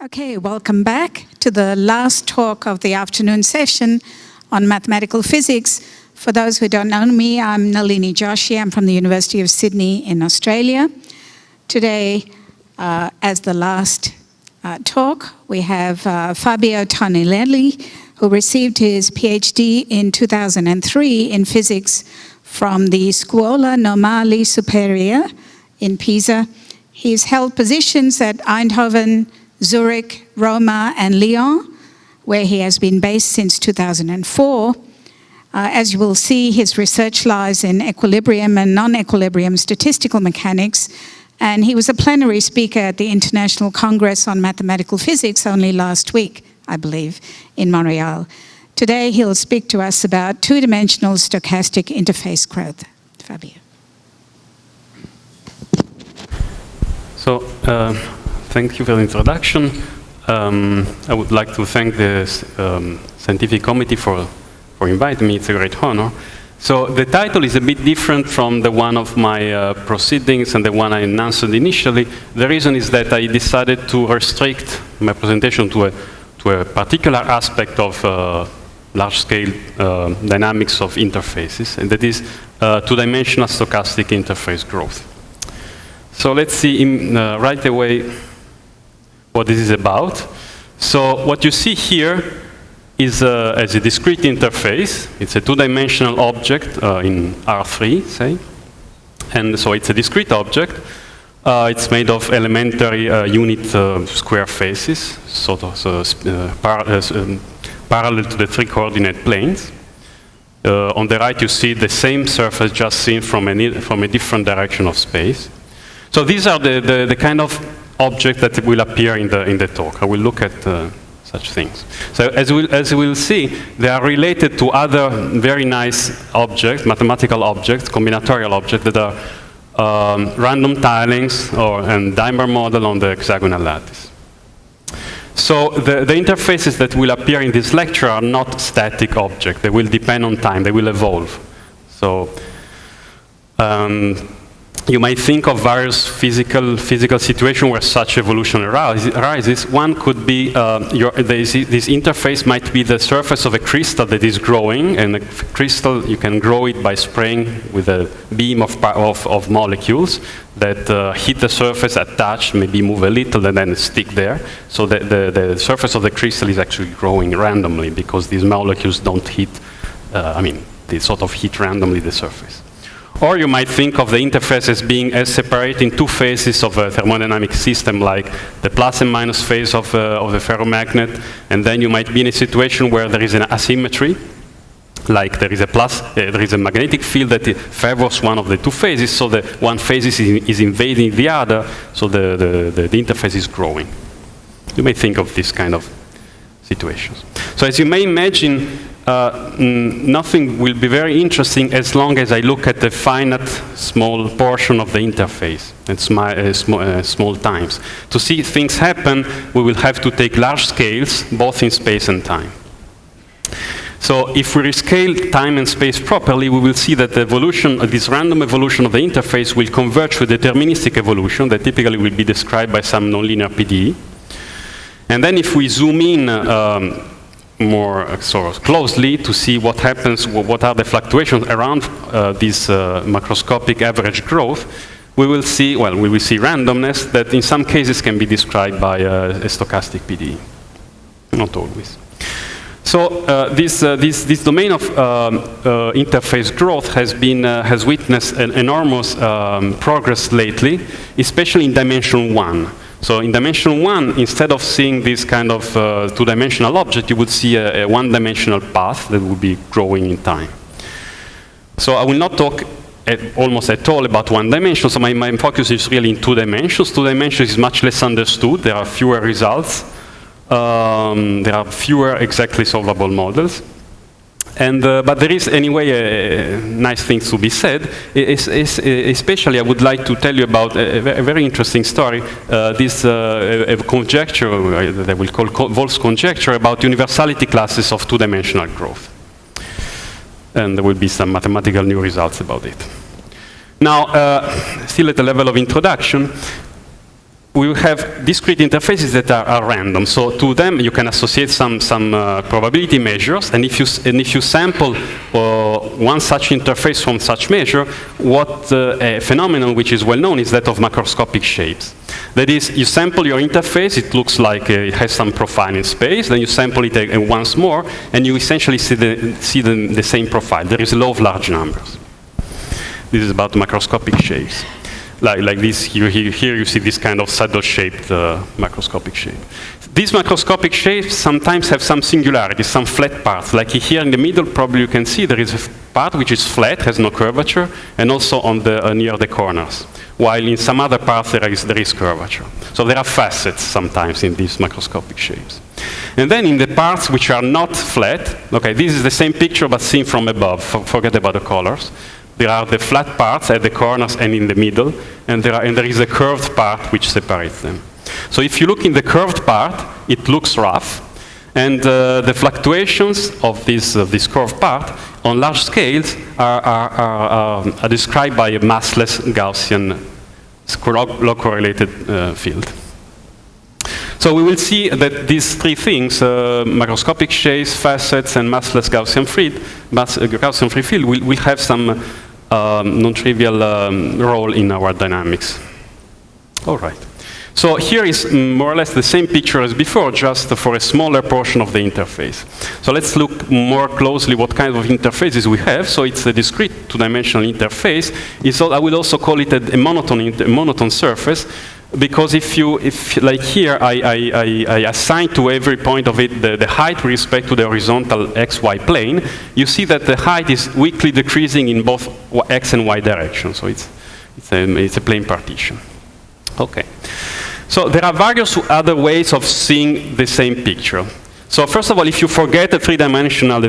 Okay, welcome back to the last talk of the afternoon session on mathematical physics. For those who don't know me, I'm Nalini Joshi. I'm from the University of Sydney in Australia. Today, as the last talk, we have Fabio Toninelli, who received his PhD in 2003 in physics from the Scuola Normale Superiore in Pisa. He's held positions at Eindhoven, Zurich, Roma, and Lyon, where he has been based since 2004. As you will see, his research lies in equilibrium and non-equilibrium statistical mechanics, and he was a plenary speaker at the International Congress on Mathematical Physics only last week, I believe, in Montreal. Today, he'll speak to us about two-dimensional stochastic interface growth. Fabio. So, thank you for the introduction. I would like to thank the scientific committee for inviting me. It's a great honor. So the title is a bit different from the one of my proceedings and the one I announced initially. The reason is that I decided to restrict my presentation to a particular aspect of large-scale dynamics of interfaces, and that is two-dimensional stochastic interface growth. So let's see right away what this is about. So what you see here is as a discrete interface. It's a two-dimensional object in R3, say. And so it's a discrete object. It's made of elementary unit square faces, sort of parallel to the three-coordinate planes. On the right, you see the same surface just seen from a different direction of space. So these are the kind of objects that will appear in the talk. I will look at such things. So as you will see, they are related to other very nice objects, mathematical objects, combinatorial objects that are random tilings and Dimer model on the hexagonal lattice. So the interfaces that will appear in this lecture are not static objects. They will depend on time. They will evolve. So you might think of various physical situations where such evolution arises. One could be this interface might be the surface of a crystal that is growing, and a crystal, you can grow it by spraying with a beam of molecules that hit the surface, attach, maybe move a little, and then stick there. So the surface of the crystal is actually growing randomly because these molecules don't hit, they sort of hit randomly the surface. Or you might think of the interface as being separating two phases of a thermodynamic system, like the plus and minus phase of the ferromagnet, and then you might be in a situation where there is an asymmetry, like there is a magnetic field that favors one of the two phases, so the one phase is invading the other, so the interface is growing. You may think of this kind of situations. So as you may imagine, nothing will be very interesting as long as I look at the finite small portion of the interface at small times. To see things happen, we will have to take large scales, both in space and time. So if we rescale time and space properly, we will see that the evolution, this random evolution of the interface will converge with deterministic evolution that typically will be described by some nonlinear PDE. And then if we zoom in more sort of closely to see what happens, what are the fluctuations around this macroscopic average growth, we will see randomness that in some cases can be described by a stochastic PDE. Not always. So this domain of interface growth has witnessed an enormous progress lately, especially in dimension 1. So in dimension 1, instead of seeing this kind of two-dimensional object, you would see a one-dimensional path that would be growing in time. So I will not talk almost at all about one dimension, so my focus is really in 2 dimensions. 2 dimensions is much less understood. There are fewer results. There are fewer exactly solvable models. And, but there is anyway nice things to be said. Especially I would like to tell you about a very interesting story. This a conjecture that we call Wolf's conjecture about universality classes of two-dimensional growth. And there will be some mathematical new results about it. Now, still at the level of introduction, we will have discrete interfaces that are random. So to them, you can associate some probability measures, and if you sample one such interface from such measure, what a phenomenon which is well known is that of macroscopic shapes. That is, you sample your interface, it looks like it has some profile in space, then you sample it once more, and you essentially see the same profile. There is a law of large numbers. This is about macroscopic shapes. Like this, here you see this kind of saddle-shaped macroscopic shape. These macroscopic shapes sometimes have some singularities, some flat parts. Like here in the middle, probably you can see there is a part which is flat, has no curvature, and also on the near the corners. While in some other parts there is curvature. So there are facets sometimes in these macroscopic shapes. And then in the parts which are not flat, okay, this is the same picture but seen from above. Forget about the colors. There are the flat parts at the corners and in the middle, and there is a curved part which separates them. So if you look in the curved part, it looks rough, and the fluctuations of this curved part on large scales are described by a massless Gaussian log correlated field. So we will see that these three things, macroscopic shapes, facets, and massless Gaussian free field, will have some non-trivial role in our dynamics. All right. So here is more or less the same picture as before, just for a smaller portion of the interface. So let's look more closely what kind of interfaces we have. So it's a discrete two-dimensional interface. I will also call it a monotone surface, because if like here, I assign to every point of it the height with respect to the horizontal xy plane, you see that the height is weakly decreasing in both x and y direction. So it's a plane partition. Okay. So there are various other ways of seeing the same picture. So first of all, if you forget the three-dimensional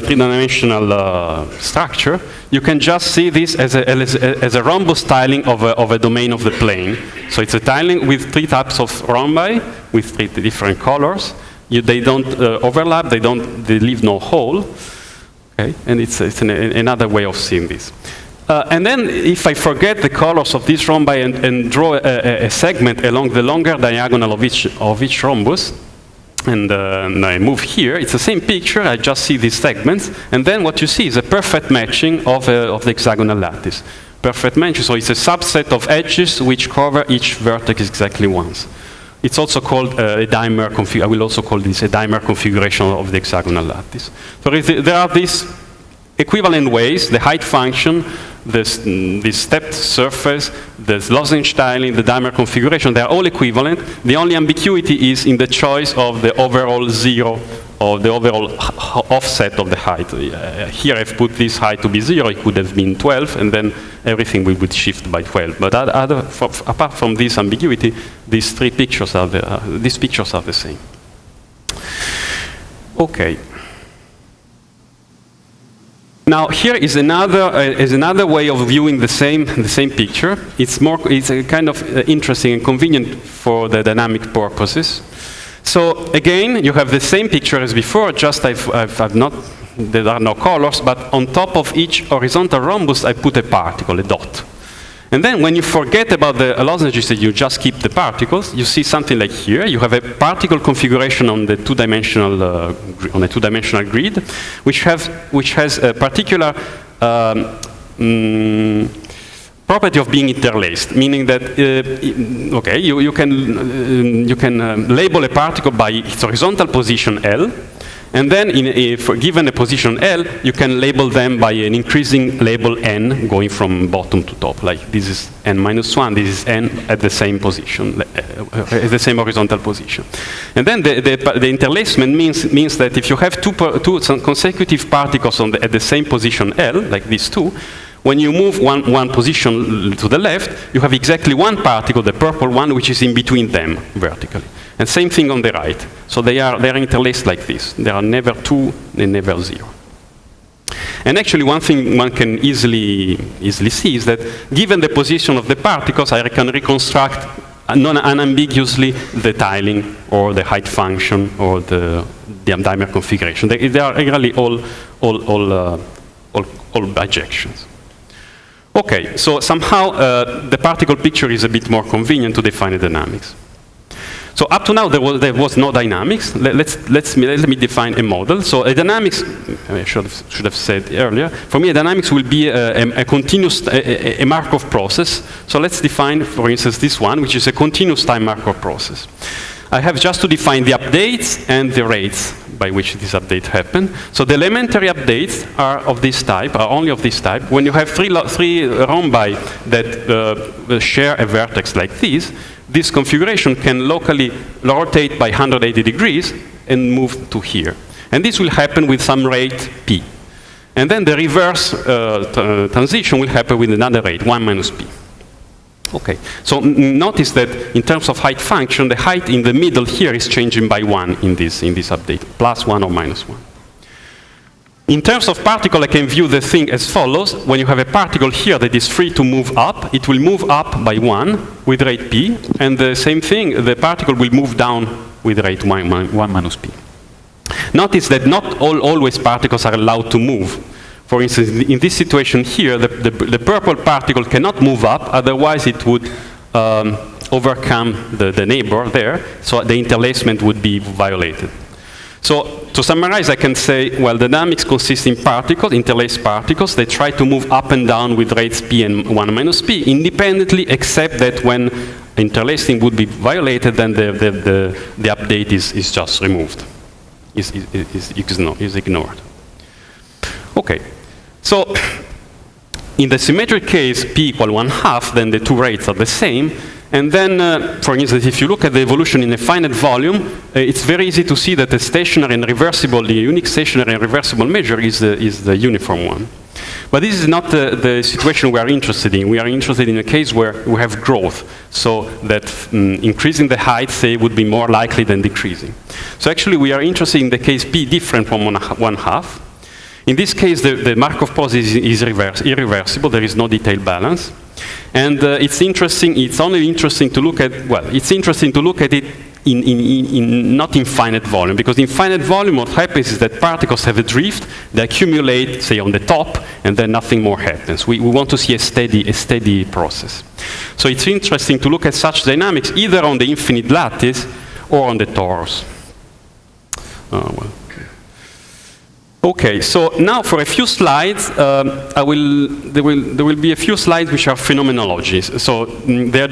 structure, you can just see this as a rhombus tiling of a domain of the plane. So it's a tiling with three types of rhombi with three different colors. They don't overlap. They leave no hole. Okay, and it's another way of seeing this. And then if I forget the colors of this rhombi and draw a segment along the longer diagonal of each rhombus, and I move here, it's the same picture, I just see these segments, and then what you see is a perfect matching of the hexagonal lattice. Perfect matching, so it's a subset of edges which cover each vertex exactly once. It's also called a dimer configuration. I will also call this a dimer configuration of the hexagonal lattice. So there are these equivalent ways, the height function, the stepped surface, the lozenge tiling, the dimer configuration, they are all equivalent. The only ambiguity is in the choice of the overall zero, or the overall offset of the height. Here I've put this height to be 0, it could have been 12, and then everything would shift by 12. But apart from this ambiguity, these pictures are the same. Okay. Now here is another way of viewing the same picture. It's a kind of interesting and convenient for the dynamic purposes. So again, you have the same picture as before. Just there are no colors, but on top of each horizontal rhombus, I put a particle, a dot. And then when you forget about the lozenges, you just keep the particles. You see something like here. You have a particle configuration on the two-dimensional grid, which has a particular property of being interlaced, meaning that okay, you can label a particle by its horizontal position L. And then, given a position L, you can label them by an increasing label n, going from bottom to top. Like this is n-1, this is n at the same position, at the same horizontal position. And then the interlacement means that if you have two consecutive particles at the same position L, like these two, when you move one position to the left, you have exactly one particle, the purple one, which is in between them vertically. And same thing on the right. So they are interlaced like this. There are never two, and never zero. And actually, one thing one can easily see is that given the position of the particles, I can reconstruct unambiguously the tiling or the height function or the dimer configuration. They are really all bijections. Okay, so somehow the particle picture is a bit more convenient to define the dynamics. So up to now, there was no dynamics. Let me define a model. So a dynamics, I should have said earlier, for me a dynamics will be a continuous, a Markov process. So let's define, for instance, this one, which is a continuous time Markov process. I have just to define the updates and the rates by which this update happen. So the elementary updates are of this type, are only of this type. When you have three rhombi that share a vertex like this configuration can locally rotate by 180 degrees and move to here. And this will happen with some rate p. And then the reverse transition will happen with another rate, 1 minus p. Okay, so notice that in terms of height function, the height in the middle here is changing by 1 in this update, plus 1 or minus 1. In terms of particle, I can view the thing as follows. When you have a particle here that is free to move up, it will move up by 1 with rate p, and the same thing, the particle will move down with rate 1 minus p. Notice that not always particles are allowed to move. For instance, in this situation here, the purple particle cannot move up, otherwise it would overcome the neighbor there, so the interlacement would be violated. So to summarize, I can say, well, dynamics consists in particles, interlaced particles. They try to move up and down with rates p and 1 minus p independently, except that when interlacing would be violated, then the update is just removed, is ignored. Okay. So, in the symmetric case, p equal 1/2, then the two rates are the same. And then, for instance, if you look at the evolution in a finite volume, it's very easy to see that the stationary and reversible, the unique stationary and reversible measure is the uniform one. But this is not the situation we are interested in. We are interested in a case where we have growth, so that increasing the height, say, would be more likely than decreasing. So actually, we are interested in the case p different from 1/2. In this case, the Markov process is irreversible. There is no detailed balance. And it's only interesting to look at, well, it's interesting to look at it not in finite volume, because in finite volume what happens is that particles have a drift, they accumulate, say, on the top, and then nothing more happens. We want to see a steady process. So it's interesting to look at such dynamics either on the infinite lattice or on the torus. Okay, so now for a few slides, there will be a few slides which are phenomenologies. So they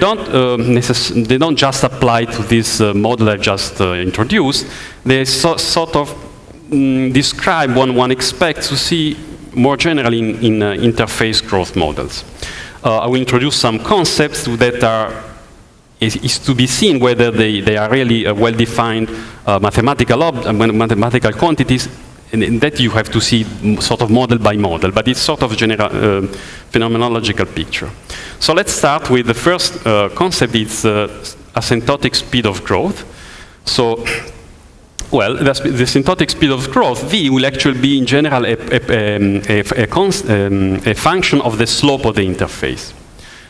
don't just apply to this model I just introduced. They sort of describe what one expects to see more generally in interface growth models. I will introduce some concepts that is to be seen whether they are really well-defined mathematical quantities. And that you have to see sort of model by model, but it's sort of general phenomenological picture. So let's start with the first concept. It's asymptotic speed of growth. So, well, the asymptotic speed of growth, v, will actually be in general a function of the slope of the interface.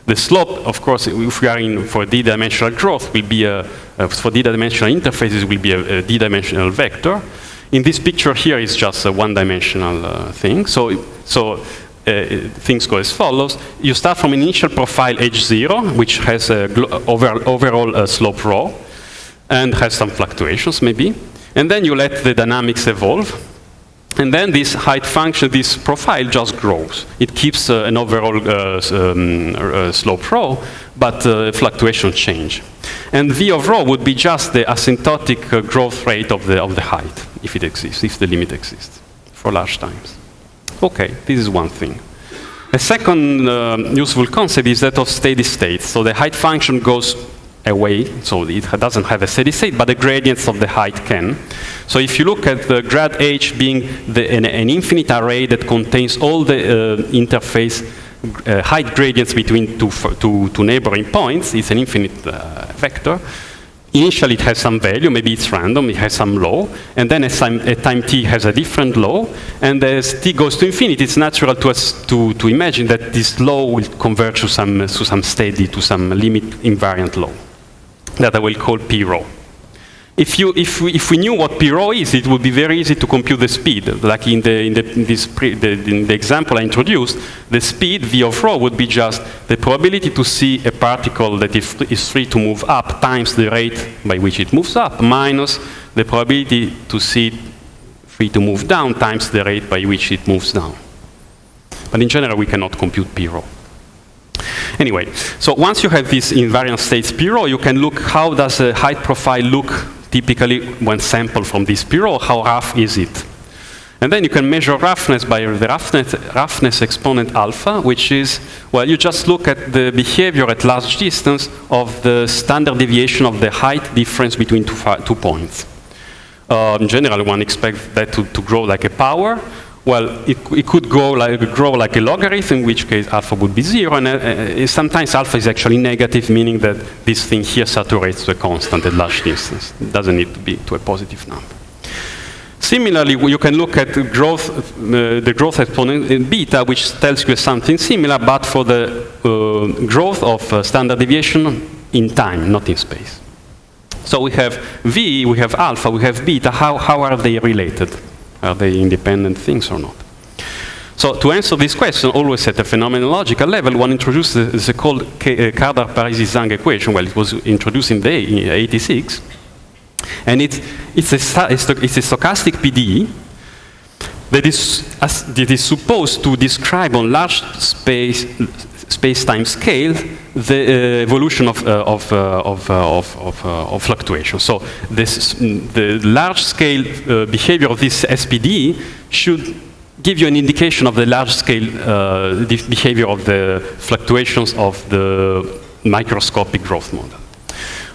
The slope, of course, if we are in for d-dimensional growth, will be for d-dimensional interfaces will be a d-dimensional vector. In this picture here is just a one-dimensional thing. So things go as follows. You start from an initial profile h0, which has a overall slope rho, and has some fluctuations maybe. And then you let the dynamics evolve. And then this height function, this profile just grows. It keeps an overall slope rho, but fluctuations change. And v of rho would be just the asymptotic growth rate of the height, if it exists, if the limit exists, for large times. Okay, this is one thing. A second useful concept is that of steady state. So the height function goes away, so it doesn't have a steady state, but the gradients of the height can. So if you look at the grad h being an infinite array that contains all the interface height gradients between two neighboring points, it's an infinite vector. Initially it has some value, maybe it's random, it has some law, and then at time t has a different law, and as t goes to infinity, it's natural to us to imagine that this law will converge to some steady, to some limit invariant law that I will call p rho. if we knew what P rho is, it would be very easy to compute the speed. Like in the example I introduced, the speed V of rho would be just the probability to see a particle that is free to move up times the rate by which it moves up minus the probability to see it free to move down times the rate by which it moves down. But in general, we cannot compute P rho. Anyway, so once you have this invariant states P rho, you can look how does a height profile look typically when sampled from this P rho, how rough is it? And then you can measure roughness by the roughness exponent alpha, which is, well, you just look at the behavior at large distance of the standard deviation of the height difference between two points. In general, one expects that to grow like a power. Well, it could grow like a logarithm, in which case alpha would be 0, and sometimes alpha is actually negative, meaning that this thing here saturates to a constant at large distance. It doesn't need to be to a positive number. Similarly, you can look at the growth exponent in beta, which tells you something similar, but for the growth of standard deviation in time, not in space. So we have V, we have alpha, we have beta. How are they related? Are they independent things or not? So to answer this question, always at a phenomenological level, one introduces the called Kardar-Parisi-Zhang equation. Well, it was introduced in 86. And it's a stochastic PDE that is supposed to describe on large space-time scale the evolution of fluctuation. So the large-scale behavior of this SPD should give you an indication of the large-scale behavior of the fluctuations of the microscopic growth model.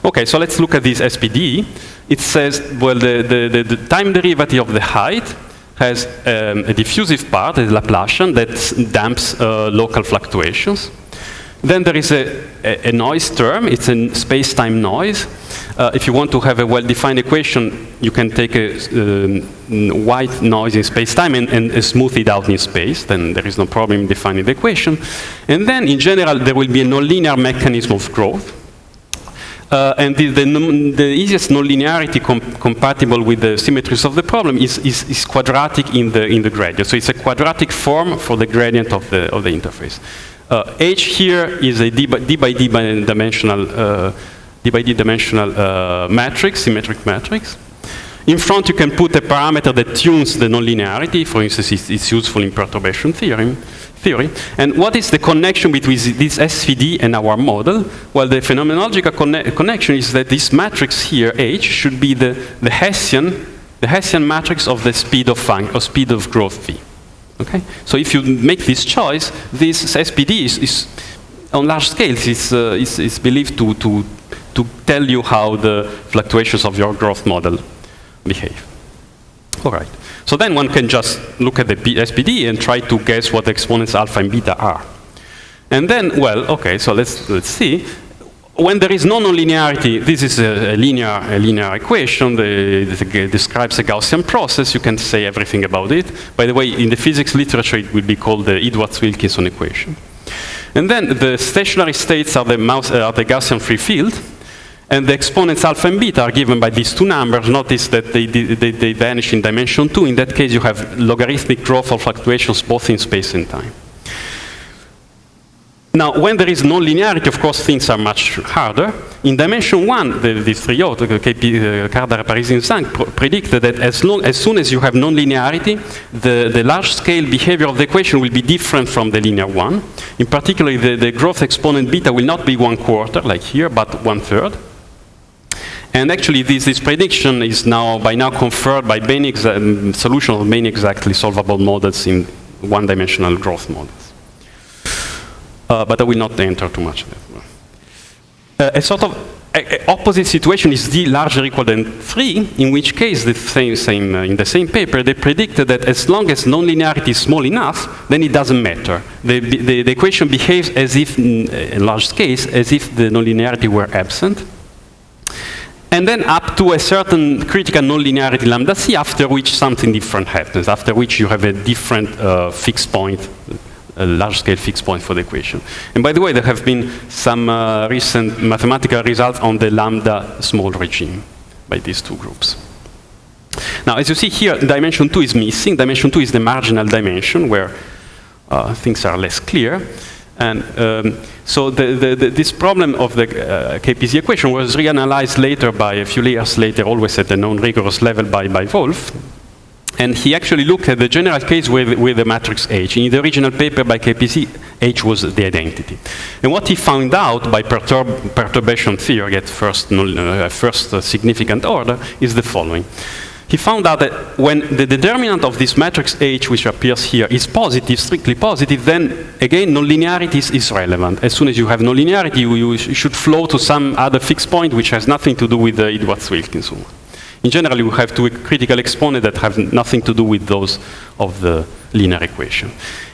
Okay, so let's look at this SPD. It says, well, the time derivative of the height has a diffusive part, a Laplacian, that damps local fluctuations. Then there is a noise term. It's a space-time noise. If you want to have a well-defined equation, you can take a white noise in space-time and smooth it out in space. Then there is no problem in defining the equation. And then, in general, there will be a nonlinear mechanism of growth. And the easiest nonlinearity compatible with the symmetries of the problem is quadratic in the gradient. So it's a quadratic form for the gradient of the interface. H here is a d by d dimensional matrix, symmetric matrix. In front, you can put a parameter that tunes the nonlinearity. For instance, it's useful in perturbation theory. And what is the connection between this SVD and our model? Well, the phenomenological connection is that this matrix here, H, should be the Hessian matrix of the speed of growth V. Okay? So if you make this choice, this SPD is on large scales is believed to tell you how the fluctuations of your growth model behave. All right. So then one can just look at the SPD and try to guess what the exponents alpha and beta are. And then, well, okay, so let's see. When there is no nonlinearity, this is a linear equation. It describes a Gaussian process. You can say everything about it. By the way, in the physics literature, it will be called the Edwards-Wilkinson equation. And then the stationary states are the Gaussian free field. And the exponents alpha and beta are given by these two numbers. Notice that they vanish in dimension 2. In that case, you have logarithmic growth of fluctuations both in space and time. Now, when there is nonlinearity, of course, things are much harder. In dimension 1, the three authors, Kardar-Parisi and Zhang, predicted that as soon as you have nonlinearity, the large-scale behavior of the equation will be different from the linear one. In particular, the growth exponent beta will not be 1/4, like here, but 1/3. And actually, this prediction is by now confirmed by many solutions of many exactly solvable models in one-dimensional growth models. But I will not enter too much. A sort of opposite situation is d larger or equal than 3, in which case in the same paper they predicted that as long as nonlinearity is small enough, then it doesn't matter. The equation behaves as if, in large scales, as if the nonlinearity were absent. And then up to a certain critical nonlinearity lambda c, after which something different happens, after which you have a different fixed point, a large-scale fixed point for the equation. And by the way, there have been some recent mathematical results on the lambda small regime. by these two groups. Now, as you see here, dimension 2 is missing. Dimension 2 is the marginal dimension where things are less clear. And so this problem of the KPZ equation was reanalyzed later by a few years later, always at the non-rigorous level by Wolf. And he actually looked at the general case with the matrix H. In the original paper by KPZ, H was the identity. And what he found out by perturbation theory at first significant order is the following. He found out that when the determinant of this matrix H, which appears here, is positive, strictly positive, then again nonlinearity is relevant. As soon as you have nonlinearity, you should flow to some other fixed point which has nothing to do with the Edwards-Wilkinson. In general, you have two critical exponents that have nothing to do with those of the linear equation.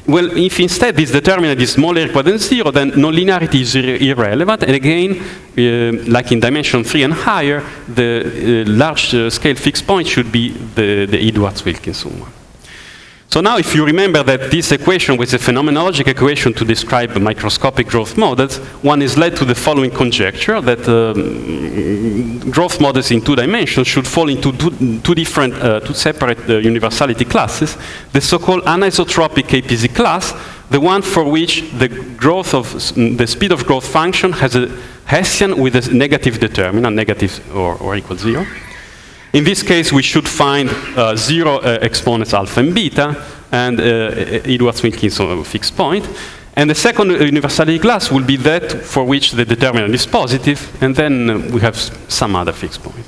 Well, if instead this determinant is smaller or equal than 0, then nonlinearity is irrelevant. And again, like in dimension 3 and higher, the large scale fixed point should be the Edwards-Wilkinson one. So now if you remember that this equation was a phenomenological equation to describe microscopic growth models, one is led to the following conjecture that growth models in 2 dimensions should fall into two separate universality classes, the so-called anisotropic KPZ class, the one for which the growth of the speed of growth function has a Hessian with a negative determinant, negative or equal 0. In this case, we should find 0 exponents alpha and beta, and Edwards-Wilkinson fixed point. And the second universality class will be that for which the determinant is positive, and then we have some other fixed point.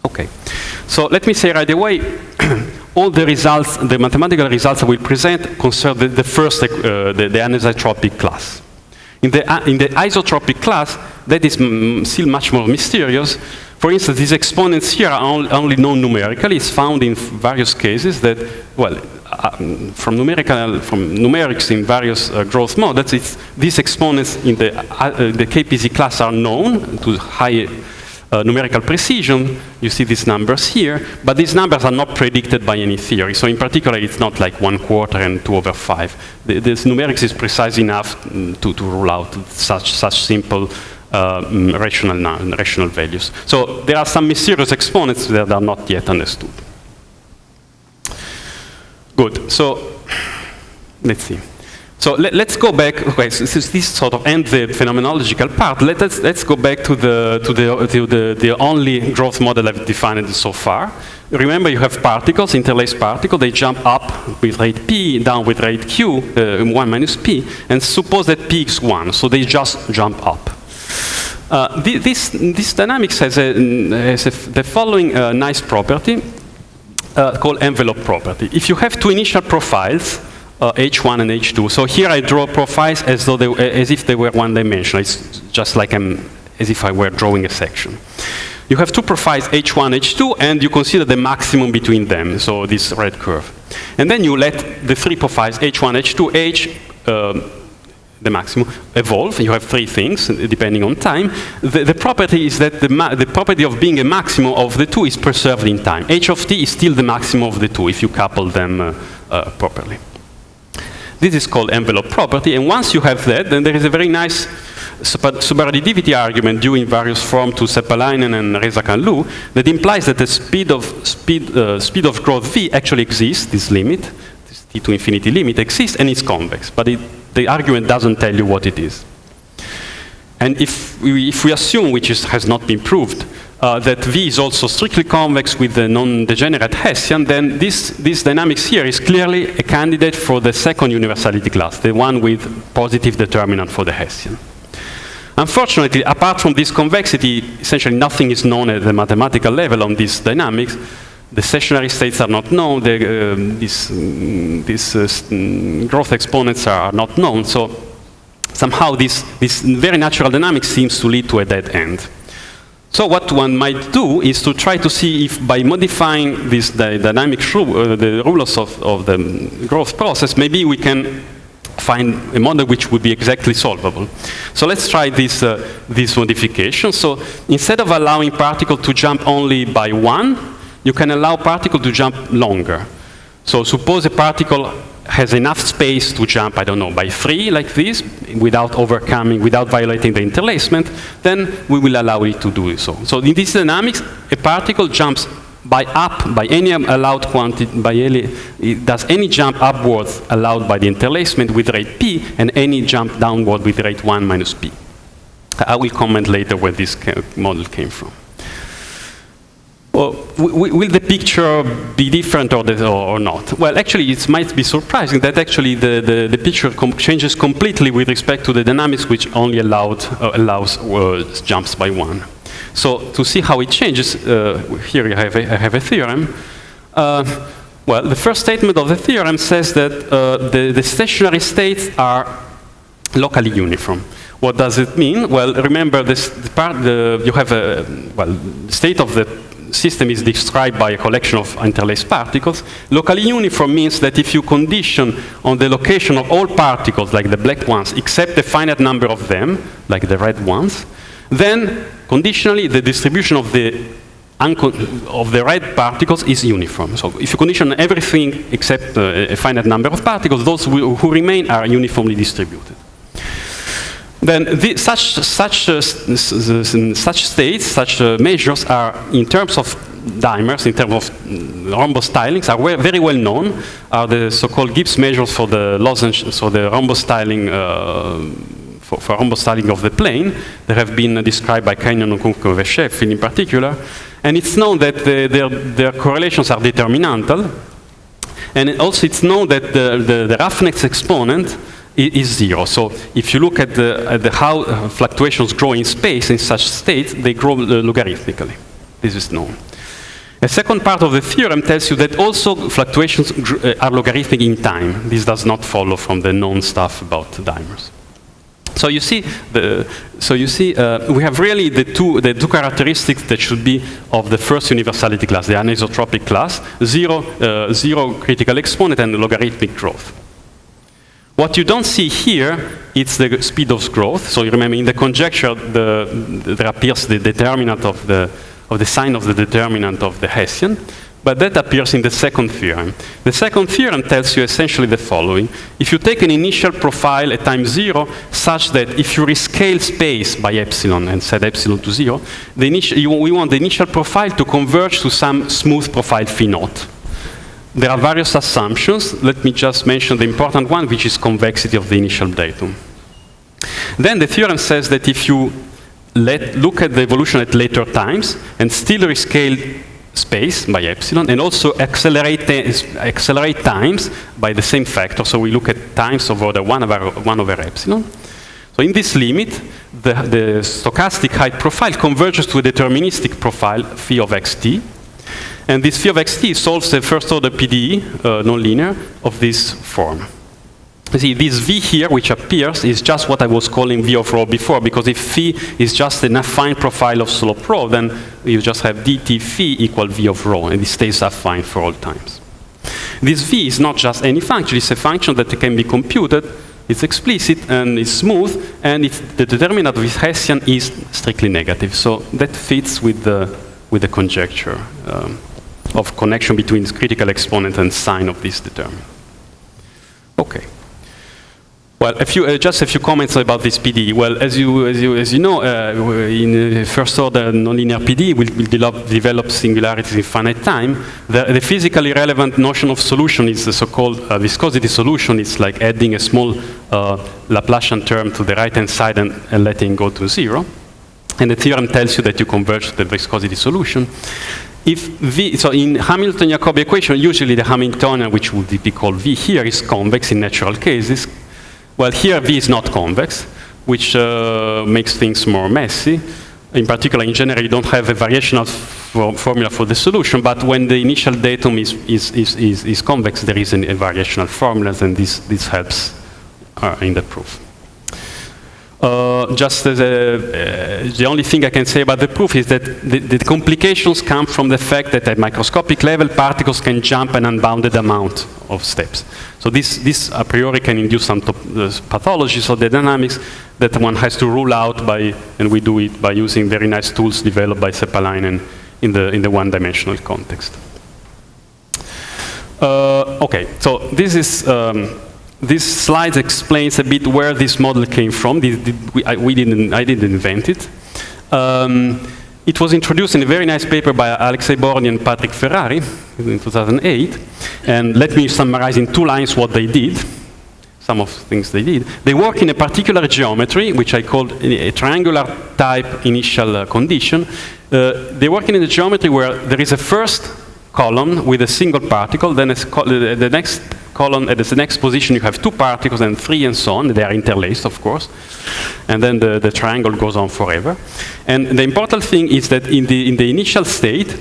Okay. So let me say right away, all the results, the mathematical results I will present concern the first, the anisotropic class. In the isotropic class, that is still much more mysterious. For instance, these exponents here are only known numerically. It's found in various cases that, well, from numerics in various growth models, these exponents in the KPZ class are known to high numerical precision. You see these numbers here, but these numbers are not predicted by any theory. So in particular, it's not like 1/4 and 2/5. This numerics is precise enough to rule out such simple rational values. So there are some mysterious exponents that are not yet understood. Good. So let's see. So let's go back. Okay, so this sort of ends the phenomenological part. Let's go back to the only growth model I've defined so far. Remember, you have particles, interlaced particles. They jump up with rate p, down with rate q, 1 minus p, and suppose that p is 1. So they just jump up. This dynamics has the following nice property called envelope property. If you have two initial profiles, H1 and H2, so here I draw profiles as if they were one dimensional. It's just like as if I were drawing a section. You have two profiles, H1, H2, and you consider the maximum between them, so this red curve. And then you let the three profiles, H1, H2, H, the maximum, evolve. You have three things, depending on time. The property is that the property of being a maximum of the two is preserved in time. H of t is still the maximum of the two if you couple them properly. This is called envelope property, and once you have that, then there is a very nice superadditivity argument due in various forms to Seppalainen and Rezakan-Lu that implies that the speed of growth v actually exists. This limit, this t to infinity limit exists, and it's convex. But the argument doesn't tell you what it is. And if we assume, which has not been proved, that V is also strictly convex with the non-degenerate Hessian, then this dynamics here is clearly a candidate for the second universality class, the one with positive determinant for the Hessian. Unfortunately, apart from this convexity, essentially nothing is known at the mathematical level on these dynamics. The stationary states are not known. These growth exponents are not known. So somehow this very natural dynamics seems to lead to a dead end. So what one might do is to try to see if by modifying this dynamic the rulers of the growth process, maybe we can find a model which would be exactly solvable. So let's try this modification. So instead of allowing particle to jump only by 1, you can allow particle to jump longer. So suppose a particle has enough space to jump, I don't know, by 3 like this, without violating the interlacement, then we will allow it to do so. So in this dynamics, a particle jumps by any allowed quantity, it does any jump upwards allowed by the interlacement with rate p, and any jump downward with rate 1 minus p. I will comment later where this model came from. Well, will the picture be different or not? Well, actually, it might be surprising that actually the picture changes completely with respect to the dynamics, which only allows jumps by 1. So to see how it changes, here I have a theorem. Well, the first statement of the theorem says that the stationary states are locally uniform. What does it mean? Well, remember the state of the system is described by a collection of interlaced particles. Locally uniform means that if you condition on the location of all particles, like the black ones, except a finite number of them, like the red ones, then conditionally the distribution of the red particles is uniform. So if you condition everything except a finite number of particles, those who remain are uniformly distributed. Then such states, such measures are, in terms of dimers, in terms of rhombus tilings, are very well known, are the so-called Gibbs measures for the lozenge, so the rhombus tiling, for rhombus tiling of the plane. They have been described by Kenyon and Veshev in particular. And it's known that their correlations are determinantal. And also it's known that the roughness exponent is 0. So if you look at how fluctuations grow in space in such states, they grow logarithmically. This is known. A second part of the theorem tells you that also fluctuations are logarithmic in time. This does not follow from the known stuff about dimers. So you see, we have really the two characteristics that should be of the first universality class, the anisotropic class: zero critical exponent and logarithmic growth. What you don't see here, it's the speed of growth. So you remember in the conjecture, there appears the determinant of the sign of the determinant of the Hessian, but that appears in the second theorem. The second theorem tells you essentially the following. If you take an initial profile at time 0, such that if you rescale space by epsilon and set epsilon to 0, we want the initial profile to converge to some smooth profile phi naught. There are various assumptions. Let me just mention the important one, which is convexity of the initial datum. Then the theorem says that if you look at the evolution at later times and still rescale space by epsilon and also accelerate times by the same factor, so we look at times over the 1 over epsilon. So in this limit, the stochastic height profile converges to a deterministic profile phi of xt. And this phi of xt solves the first order PDE, nonlinear, of this form. You see, this v here, which appears, is just what I was calling v of rho before, because if phi is just an affine profile of slope rho, then you just have dt phi equal v of rho, and it stays affine for all times. This v is not just any function, it's a function that can be computed, it's explicit, and it's smooth, and the determinant of this Hessian is strictly negative. So that fits with the conjecture of connection between the critical exponent and sign of this determinant. Okay. Well, just a few comments about this PDE. Well, as you know, in first order nonlinear PDE, we'll develop singularities in finite time. The physically relevant notion of solution is the so-called viscosity solution. It's like adding a small Laplacian term to the right-hand side and letting it go to 0. And the theorem tells you that you converge to the viscosity solution. So in Hamilton-Jacobi equation, usually the Hamiltonian, which would be called V here, is convex in natural cases. Well, here V is not convex, which makes things more messy. In particular, in general, you don't have a variational formula for the solution, but when the initial datum is convex, there is a variational formula, and this helps in the proof. Just as the only thing I can say about the proof is that the complications come from the fact that at microscopic level, particles can jump an unbounded amount of steps. So this a priori can induce some pathologies of the dynamics that one has to rule out and we do it by using very nice tools developed by Seppalainen in the one-dimensional context. Okay, so this slide explains a bit where this model came from. I didn't invent it. It was introduced in a very nice paper by Alexei Borny and Patrick Ferrari in 2008. And let me summarize in 2 lines what they did. Some of the things they did. They work in a particular geometry, which I called a triangular type initial condition. They work in a geometry where there is a first column with a single particle, then the next column, at the next position you have 2 particles and 3 and so on. They are interlaced, of course. And then the triangle goes on forever. And the important thing is that in the initial state,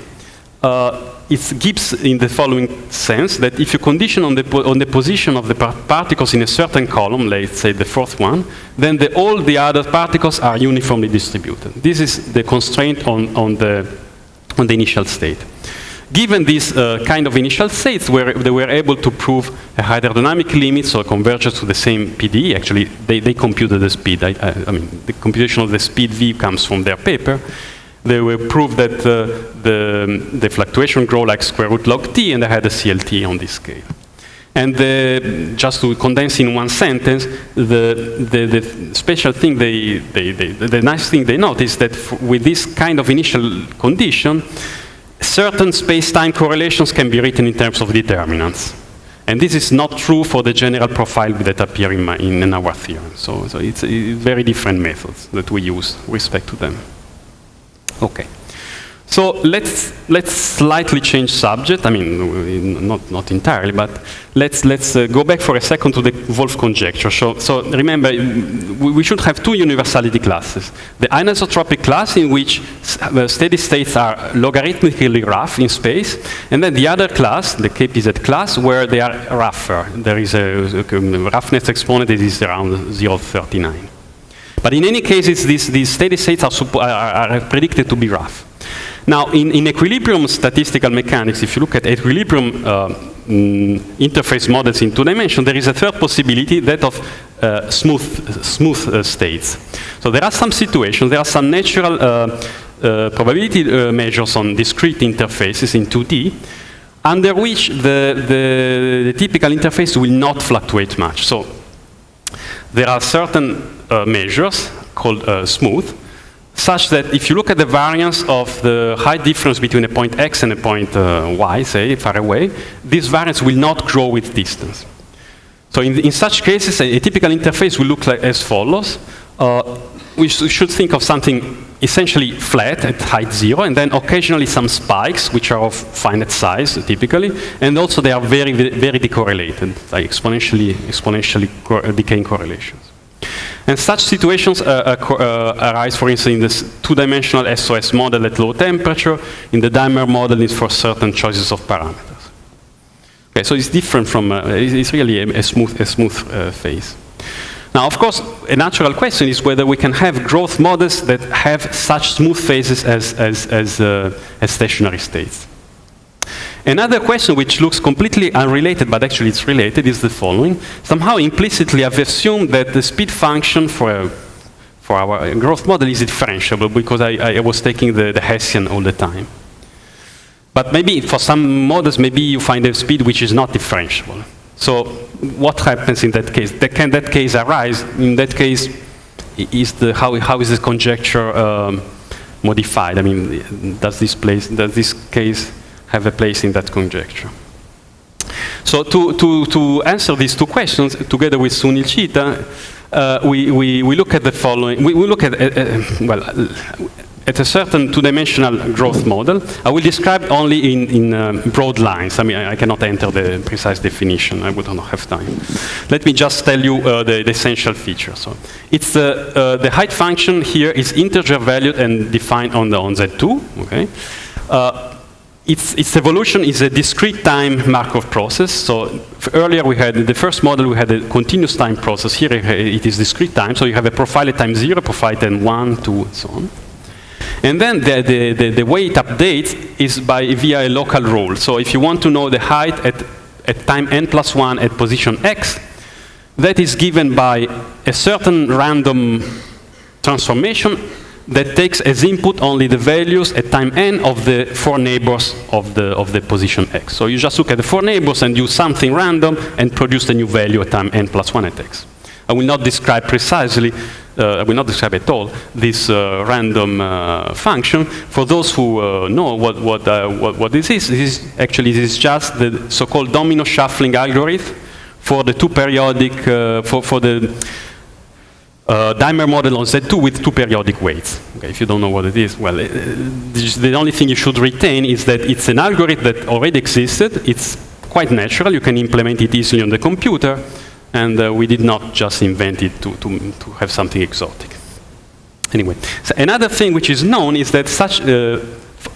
it gives in the following sense that if you condition on the position of the particles in a certain column, let's say the 4th one, then all the other particles are uniformly distributed. This is the constraint on the initial state. Given this kind of initial states, they were able to prove a hydrodynamic limit, so converges to the same PDE. Actually, they computed the speed. I mean, the computation of the speed V comes from their paper. They will prove that the fluctuation grow like square root log t, and they had a CLT on this scale. And just to condense in one sentence, the special thing the nice thing they noticed that with this kind of initial condition, certain space-time correlations can be written in terms of determinants. And this is not true for the general profile that appear in our theorem. So it's very different methods that we use with respect to them. Okay. So let's slightly change subject. I mean, not entirely, but let's go back for a second to the Wolf conjecture. So remember, we should have 2 universality classes. The anisotropic class, in which steady states are logarithmically rough in space, and then the other class, the KPZ class, where they are rougher. There is a roughness exponent that is around 0.39. But in any case, these steady states are predicted to be rough. Now, in equilibrium statistical mechanics, if you look at equilibrium interface models in 2 dimensions, there is a third possibility, that of smooth states. So there are some situations, there are some natural probability measures on discrete interfaces in 2D, under which the typical interface will not fluctuate much. So there are certain measures called smooth, such that if you look at the variance of the height difference between a point x and a point y, say, far away, this variance will not grow with distance. So in such cases, a typical interface will look like as follows. We should think of something essentially flat at height 0, and then occasionally some spikes, which are of finite size, typically, and also they are very, very decorrelated, like exponentially decaying correlations. And such situations arise, for instance, in this 2-dimensional SOS model at low temperature. In the Dimer model, it's for certain choices of parameters. Okay, so it's different from, it's really a smooth phase. Now, of course, a natural question is whether we can have growth models that have such smooth phases as stationary states. Another question which looks completely unrelated, but actually it's related, is the following. Somehow implicitly I've assumed that the speed function for our growth model is differentiable, because I was taking the Hessian all the time. But maybe for some models, maybe you find a speed which is not differentiable. So what happens in that case? Can that case arise? In that case, how is this conjecture modified? I mean, does this case have a place in that conjecture? So to answer these 2 questions, together with Sunil Chita, we look at the following. We look at, at a certain 2-dimensional growth model. I will describe only in broad lines. I mean, I cannot enter the precise definition. I would not have time. Let me just tell you the essential features. So it's the height function here is integer valued and defined on Z2. Okay. Its evolution is a discrete time Markov process. So earlier we had, in the first model, we had a continuous time process. Here it is discrete time. So you have a profile at time 0, profile at time 1, 2, and so on. And then the way it updates is via a local rule. So if you want to know the height at time n+1 at position x, that is given by a certain random transformation that takes as input only the values at time n of the 4 neighbors of the position x. So you just look at the 4 neighbors and do something random and produce the new value at time n plus 1 at x. I will not describe precisely, I will not describe at all this random function. For those who know what this is actually this is just the so-called domino shuffling algorithm for the two periodic, for the dimer model on Z2 with two periodic weights. Okay, if you don't know what it is, well, the only thing you should retain is that it's an algorithm that already existed. It's quite natural. You can implement it easily on the computer. And we did not just invent it to have something exotic. Anyway, so another thing which is known is that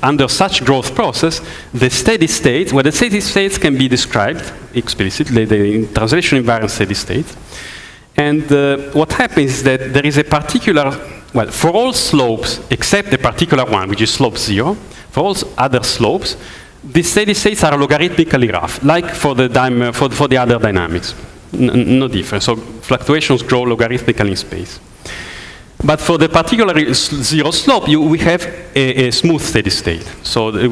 under such growth process, the steady state, well, the steady states can be described explicitly, the translation invariant steady state. And what happens is that there is a particular, well, for all slopes except the particular one, which is slope 0, for all other slopes, the steady states are logarithmically rough, like for the for the other dynamics. No difference. So fluctuations grow logarithmically in space. But for the particular 0 slope, we have a smooth steady state. So the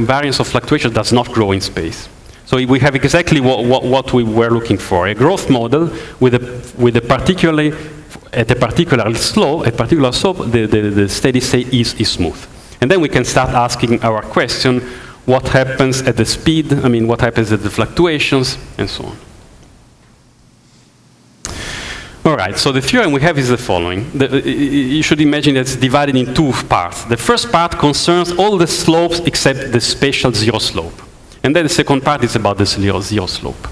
variance of fluctuation does not grow in space. So we have exactly what we were looking for: a growth model with a particular slope, the steady state is smooth. And then we can start asking our question: what happens at the speed? I mean, what happens at the fluctuations, and so on. All right, so the theorem we have is the following. You should imagine that it's divided in two parts. The first part concerns all the slopes except the spatial 0 slope. And then the second part is about the 0 slope.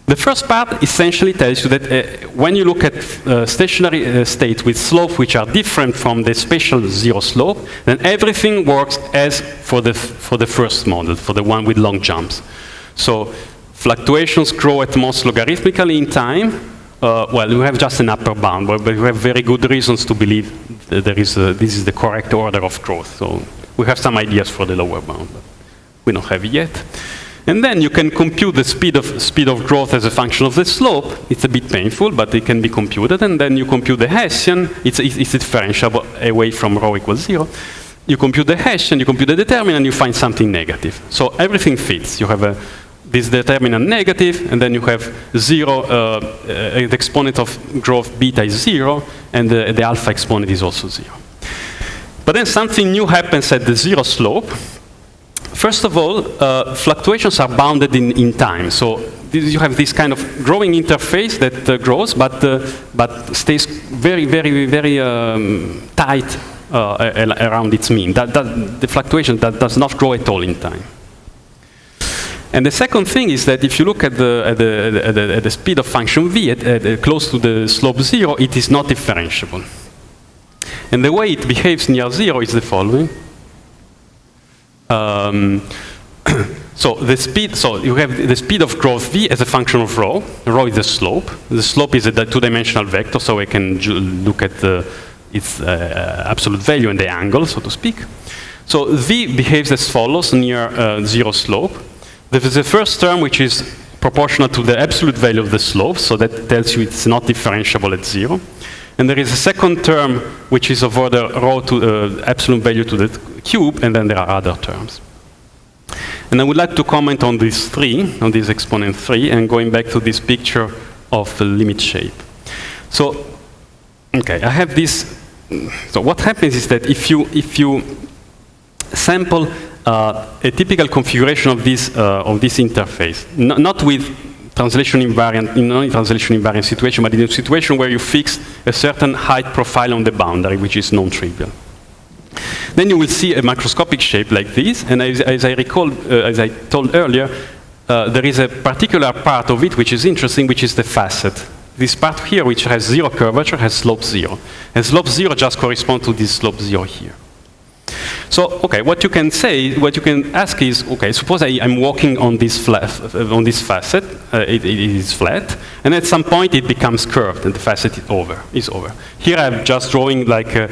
The first part essentially tells you that when you look at stationary states with slopes which are different from the spatial 0 slope, then everything works as for the first model, for the one with long jumps. So fluctuations grow at most logarithmically in time. Well, we have just an upper bound, but we have very good reasons to believe that this is the correct order of growth. So we have some ideas for the lower bound, but we don't have it yet. And then you can compute the speed of growth as a function of the slope. It's a bit painful, but it can be computed. And then you compute the Hessian. It's differentiable away from rho equals 0. You compute the Hessian, you compute the determinant, and you find something negative. So everything fits. You have this determinant negative, and then you have 0, the exponent of growth beta is 0, and the alpha exponent is also 0. But then something new happens at the 0 slope. First of all, fluctuations are bounded in time. So you have this kind of growing interface that grows, but stays very, very, very tight around its mean. The fluctuation does not grow at all in time. And the second thing is that if you look at the speed of function v close to the slope 0, it is not differentiable. And the way it behaves near 0 is the following. So you have the speed of growth v as a function of rho. Rho is the slope. The slope is a two-dimensional vector, so I can look at its absolute value and the angle, so to speak. So v behaves as follows near 0 slope. There is a first term which is proportional to the absolute value of the slope, so that tells you it's not differentiable at 0. And there is a second term which is of order rho to absolute value to the cube, and then there are other terms. And I would like to comment on this 3, on this exponent 3, and going back to this picture of the limit shape. So, okay, I have this. So what happens is that if you sample a typical configuration of this interface, not with translation invariant, in non-translation invariant situation, but in a situation where you fix a certain height profile on the boundary, which is non-trivial. Then you will see a macroscopic shape like this, and as I recall, as I told earlier, there is a particular part of it which is interesting, which is the facet. This part here, which has 0 curvature, has slope 0. And slope 0 just corresponds to this slope 0 here. So, okay, what you can ask is, okay, suppose I'm walking on this facet, it is flat, and at some point it becomes curved, and the facet is over. Here I'm just drawing like a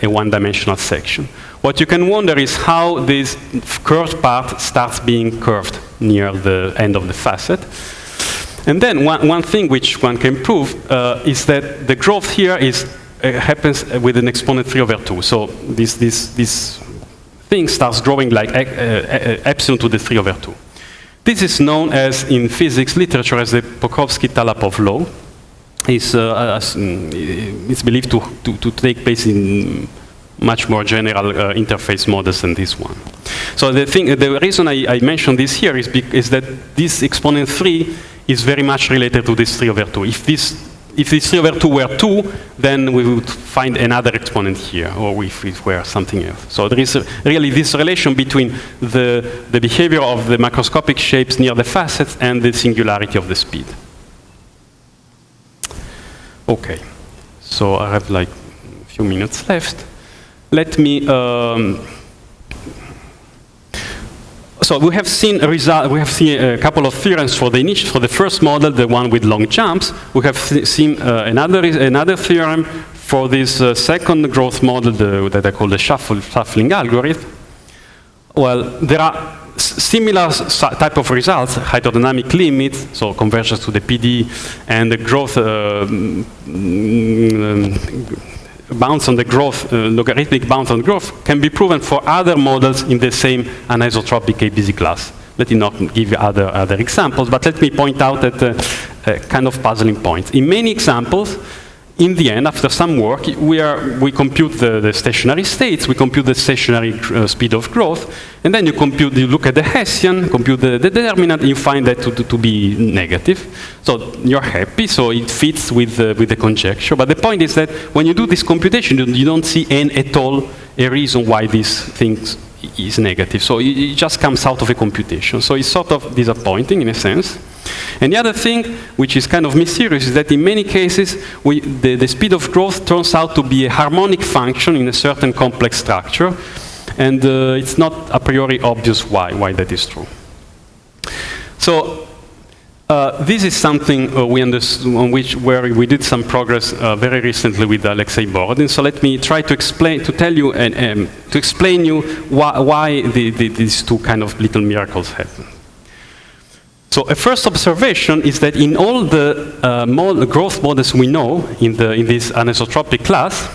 one-dimensional section. What you can wonder is how this curved part starts being curved near the end of the facet. And then one thing which one can prove is that the growth here is happens with an exponent 3/2. So this thing starts growing like epsilon to the 3/2. This is known as, in physics literature, as the Pokrowski-Talapov law. It's believed to take place in much more general interface models than this one. So the reason I mention this here is that this exponent 3 is very much related to this 3/2. If this 3/2 were 2, then we would find another exponent here, or if it were something else. So there is really this relation between the behavior of the macroscopic shapes near the facets and the singularity of the speed. Okay, so I have like a few minutes left. Let me. So we have seen a result. We have seen a couple of theorems for the first model, the one with long jumps. We have seen another theorem for this second growth model that I call the shuffling algorithm. Well, there are similar type of results: hydrodynamic limits, so converges to the PD, and the growth bounds on the growth, logarithmic bounds on growth, can be proven for other models in the same anisotropic KPZ class. Let me not give you other examples, but let me point out that kind of puzzling points. In many examples, in the end, after some work, we compute the stationary states, we compute the stationary speed of growth, and then you look at the Hessian, compute the determinant, and you find that to be negative. So you're happy, so it fits with the conjecture. But the point is that when you do this computation, you don't see at all a reason why this thing is negative. So it just comes out of a computation. So it's sort of disappointing in a sense. And the other thing, which is kind of mysterious, is that in many cases, the speed of growth turns out to be a harmonic function in a certain complex structure, and it's not a priori obvious why that is true. So this is something where we did some progress very recently with Alexei Borodin. So let me try to explain you why these two kind of little miracles happen. So a first observation is that in all the growth models we know in this anisotropic class,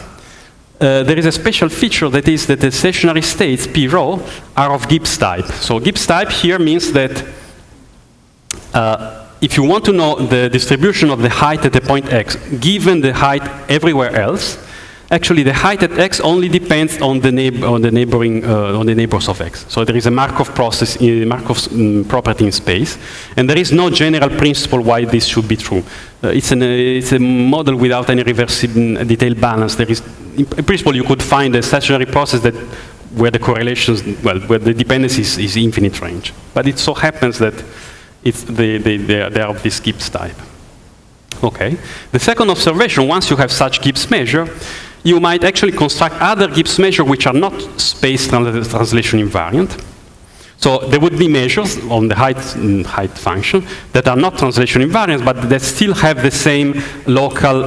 there is a special feature, that is that the stationary states, P rho, are of Gibbs type. So Gibbs type here means that if you want to know the distribution of the height at the point x, given the height everywhere else, actually the height at x only depends on the neighbors of x. So there is a Markov process, Markov's property in space, and there is no general principle why this should be true. It's a model without any reversible detailed balance. There is, in principle, you could find a stationary process where the correlations, where the dependence is infinite range. But it so happens that they are of this Gibbs type. Okay. The second observation, once you have such Gibbs measure, you might actually construct other Gibbs measures which are not space translation invariant. So there would be measures on the height function that are not translation invariant, but that still have the same local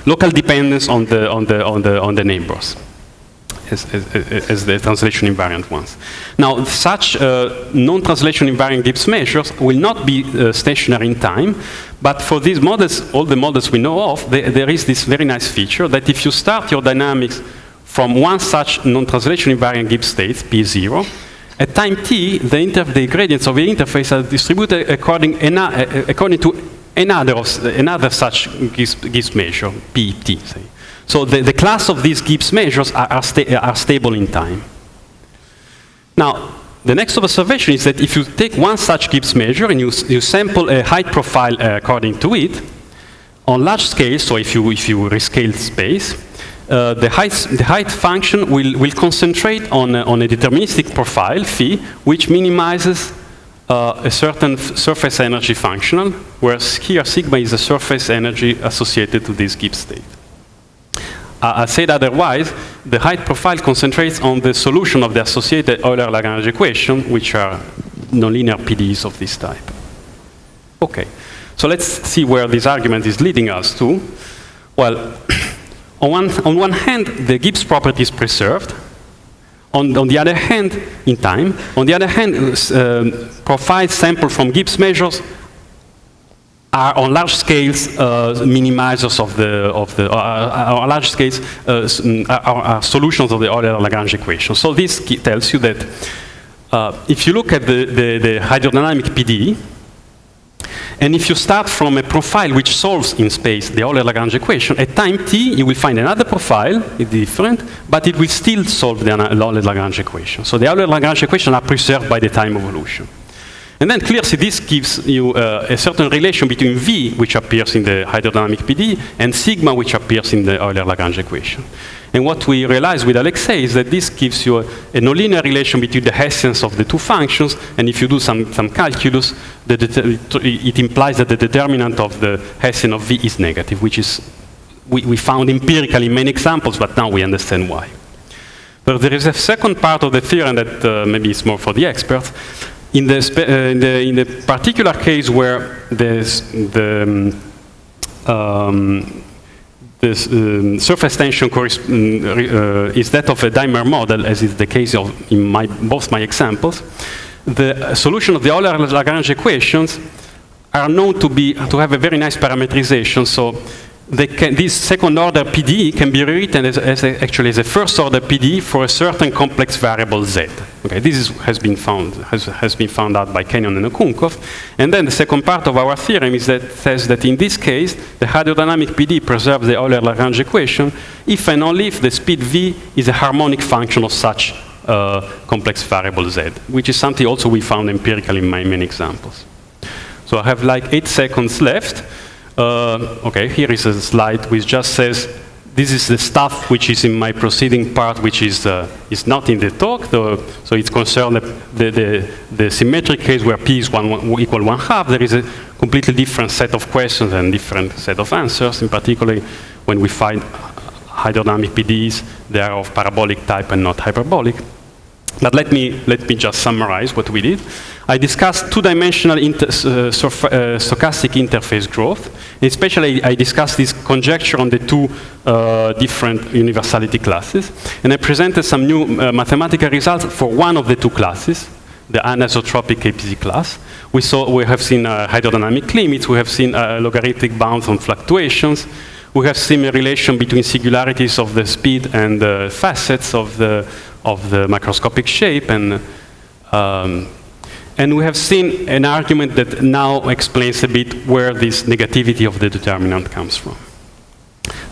local dependence on the neighbors as the translation invariant ones. Now, such non-translation invariant Gibbs measures will not be stationary in time, but for these models, all the models we know of, there is this very nice feature that if you start your dynamics from one such non-translation invariant Gibbs state, P0, at time t, the gradients of the interface are distributed according to another such Gibbs measure, Pt, say. So the class of these Gibbs measures are stable in time. Now, the next observation is that if you take one such Gibbs measure and you sample a height profile according to it, on large scale, so if you rescale space, the height function will concentrate on a deterministic profile, phi, which minimizes a certain surface energy functional, whereas here sigma is the surface energy associated to this Gibbs state. I said otherwise, the height profile concentrates on the solution of the associated Euler-Lagrange equation, which are nonlinear PDEs of this type. Okay, so let's see where this argument is leading us to. Well, on one hand, the Gibbs property is preserved. On the other hand, in time, on the other hand, profiles sampled from Gibbs measures are on large scales minimizers of the on large scales are solutions of the Euler-Lagrange equation. So this tells you that if you look at the hydrodynamic PD, and if you start from a profile which solves in space the Euler-Lagrange equation, at time t you will find another profile, it's different, but it will still solve the Euler-Lagrange equation. So the Euler-Lagrange equation are preserved by the time evolution. And then clearly this gives you a certain relation between V, which appears in the hydrodynamic PD, and sigma, which appears in the Euler-Lagrange equation. And what we realize with Alexei is that this gives you a nonlinear relation between the Hessians of the two functions, and if you do some calculus, it implies that the determinant of the Hessian of V is negative, which is, we found empirically in many examples, but now we understand why. But there is a second part of the theorem that maybe is more for the experts. In the particular case where there's the surface tension is that of a dimer model, as is the case of in both my examples, the solution of the Euler-Lagrange equations are known to have a very nice parametrization. So this second order PDE can be rewritten actually as a first order PDE for a certain complex variable Z. Okay, this has been found out by Kenyon and Okunkov. And then the second part of our theorem is that says that in this case the hydrodynamic PDE preserves the Euler-Lagrange equation if and only if the speed V is a harmonic function of such complex variable Z, which is something also we found empirically in my many examples. So I have like 8 seconds left. Okay, here is a slide which just says this is the stuff which is in my proceeding part, which is not in the talk. So it's concerned the symmetric case where P is equal 1/2. There is a completely different set of questions and different set of answers. In particular, when we find hydrodynamic PDEs, they are of parabolic type and not hyperbolic. But let me just summarize what we did. I discussed two-dimensional stochastic interface growth. Especially, I discussed this conjecture on the two different universality classes. And I presented some new mathematical results for one of the two classes, the anisotropic KPZ class. We have seen hydrodynamic limits. We have seen logarithmic bounds on fluctuations. We have seen a relation between singularities of the speed and the facets of the macroscopic shape, and we have seen an argument that now explains a bit where this negativity of the determinant comes from.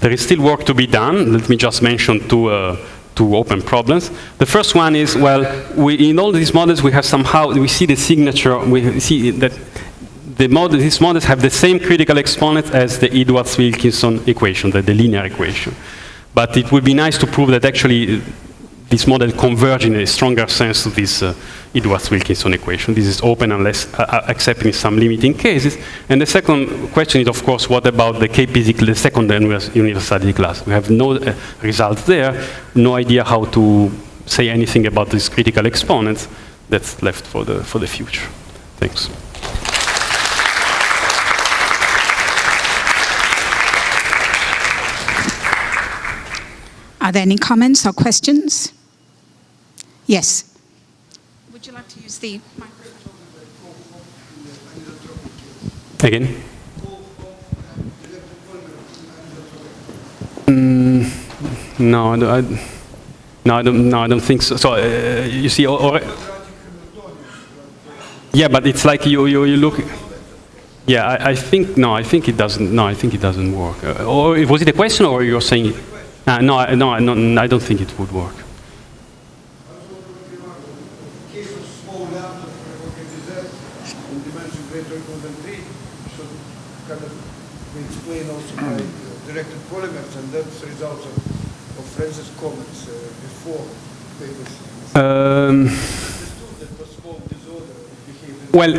There is still work to be done. Let me just mention two open problems. The first one is, well, in all these models we see the signature, we see that these models have the same critical exponent as the Edwards-Wilkinson equation, the linear equation. But it would be nice to prove that actually this model converges in a stronger sense to this Edwards-Wilkinson equation. This is open unless except in some limiting cases. And the second question is, of course, what about the KPZ, the second universality class? We have no results there, no idea how to say anything about these critical exponents. That's left for the future. Thanks. Are there any comments or questions? Yes. Would you like to use the microphone? Again? No, I don't think so. So you see, yeah, but it's like you look. Yeah, I think it doesn't. No, I think it doesn't work. Or was it a question, or you're saying it? No, I don't think it would work. Explain also by directed polymers, and that's the result of Francis' comments before papers. Well,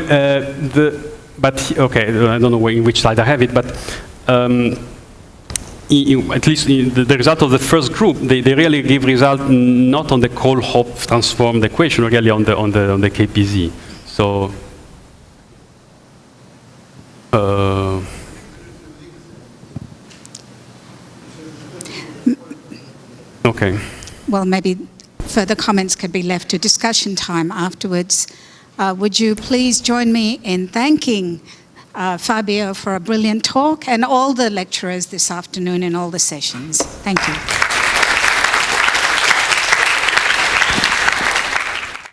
but okay, I don't know in which slide I have it, but at least the result of the first group, they really give result not on the Kohl-Hopf transformed equation, really on the KPZ. So. Okay. Well, maybe further comments could be left to discussion time afterwards. Would you please join me in thanking Fabio for a brilliant talk, and all the lecturers this afternoon in all the sessions. Thank you.